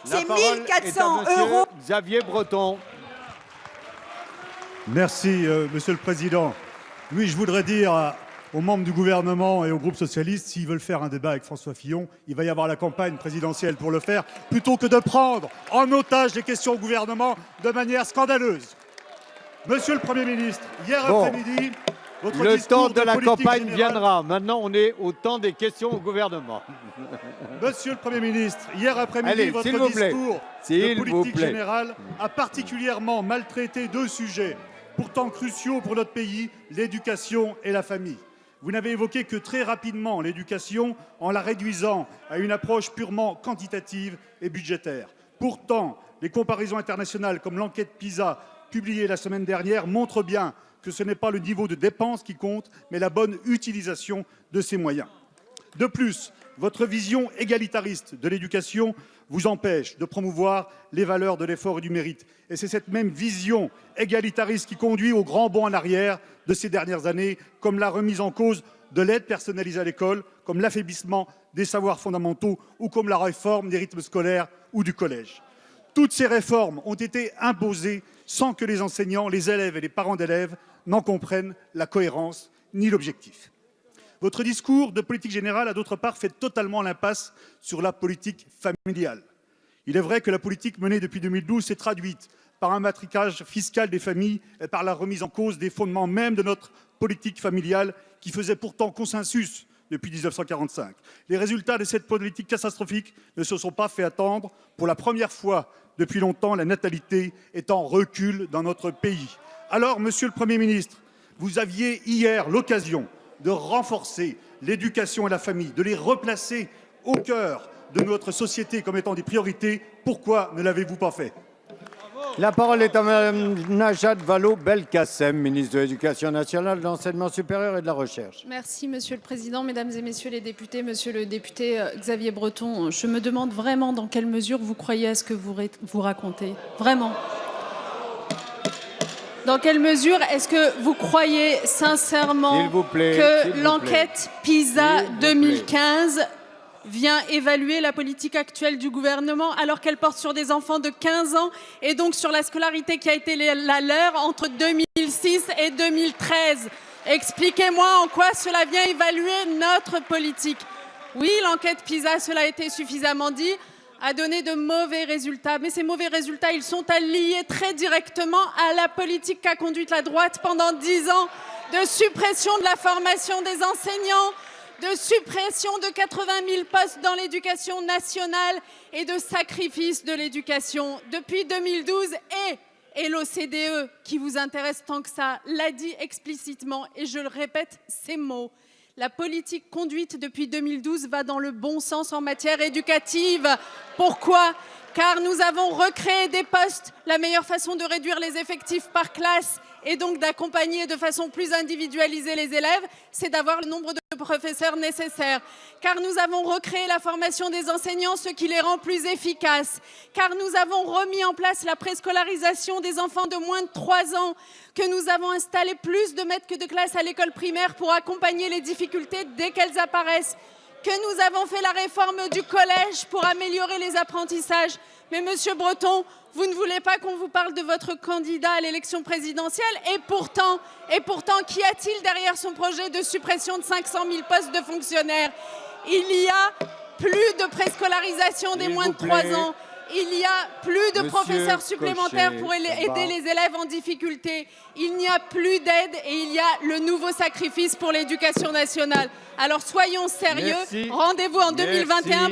C'est 1 400 € Xavier Breton. Merci, Monsieur le Président. Oui, je voudrais dire aux membres du gouvernement et au groupe socialiste, s'ils veulent faire un débat avec François Fillon, il va y avoir la campagne présidentielle pour le faire, plutôt que de prendre en otage les questions au gouvernement de manière scandaleuse. Monsieur le Premier ministre, hier après-midi, votre Le discours temps de la campagne générale... viendra. Maintenant, on est au temps des questions au gouvernement. Monsieur le Premier ministre, hier après-midi, Allez, votre s'il vous plaît. discours S'il de vous politique plaît. générale a particulièrement maltraité deux sujets pourtant cruciaux pour notre pays, l'éducation et la famille. Vous n'avez évoqué que très rapidement l'éducation en la réduisant à une approche purement quantitative et budgétaire. Pourtant, les comparaisons internationales comme l'enquête PISA publiée la semaine dernière montrent bien que ce n'est pas le niveau de dépenses qui compte, mais la bonne utilisation de ces moyens. De plus, votre vision égalitariste de l'éducation vous empêche de promouvoir les valeurs de l'effort et du mérite. Et c'est cette même vision égalitariste qui conduit au grand bond en arrière de ces dernières années, comme la remise en cause de l'aide personnalisée à l'école, comme l'affaiblissement des savoirs fondamentaux ou comme la réforme des rythmes scolaires ou du collège. Toutes ces réformes ont été imposées sans que les enseignants, les élèves et les parents d'élèves n'en comprennent la cohérence ni l'objectif. Votre discours de politique générale a d'autre part fait totalement l'impasse sur la politique familiale. Il est vrai que la politique menée depuis 2012 s'est traduite par un matraquage fiscal des familles et par la remise en cause des fondements même de notre politique familiale qui faisait pourtant consensus depuis 1945. Les résultats de cette politique catastrophique ne se sont pas fait attendre. Pour la première fois depuis longtemps, la natalité est en recul dans notre pays. Alors, Monsieur le Premier ministre, vous aviez hier l'occasion de renforcer l'éducation et la famille, de les replacer au cœur de notre société comme étant des priorités. Pourquoi ne l'avez-vous pas fait? La parole est à Mme Najat Vallaud-Belkacem, ministre de l'Éducation nationale, de l'Enseignement supérieur et de la Recherche. Merci, Monsieur le Président. Mesdames et Messieurs les députés, Monsieur le député Xavier Breton, je me demande vraiment dans quelle mesure vous croyez à ce que vous racontez. Vraiment. Dans quelle mesure est-ce que vous croyez sincèrement que l'enquête PISA 2015 vient évaluer la politique actuelle du gouvernement alors qu'elle porte sur des enfants de 15 ans et donc sur la scolarité qui a été la leur entre 2006 et 2013? Expliquez-moi en quoi cela vient évaluer notre politique. Oui, l'enquête PISA, cela a été suffisamment dit, a donné de mauvais résultats. Mais ces mauvais résultats, ils sont à lier très directement à la politique qu'a conduite la droite pendant 10 ans de suppression de la formation des enseignants, de suppression de 80 000 postes dans l'éducation nationale et de sacrifice de l'éducation. Depuis 2012 et l'OCDE, qui vous intéresse tant que ça, l'a dit explicitement, et je le répète, ces mots. La politique conduite depuis 2012 va dans le bon sens en matière éducative. Pourquoi? Car nous avons recréé des postes. La meilleure façon de réduire les effectifs par classe et donc d'accompagner de façon plus individualisée les élèves, c'est d'avoir le nombre de professeurs nécessaires. Car nous avons recréé la formation des enseignants, ce qui les rend plus efficaces. Car nous avons remis en place la préscolarisation des enfants de moins de 3 ans, que nous avons installé plus de maîtres que de classe à l'école primaire pour accompagner les difficultés dès qu'elles apparaissent, que nous avons fait la réforme du collège pour améliorer les apprentissages. Mais Monsieur Breton, vous ne voulez pas qu'on vous parle de votre candidat à l'élection présidentielle et pourtant, qu'y a-t-il derrière son projet de suppression de 500 000 postes de fonctionnaires? Il y a plus de préscolarisation des moins de 3 ans. Il y a plus de professeurs supplémentaires pour aider les élèves en difficulté. Il n'y a plus d'aide et il y a le nouveau sacrifice pour l'éducation nationale. Alors soyons sérieux. Rendez-vous en 2021.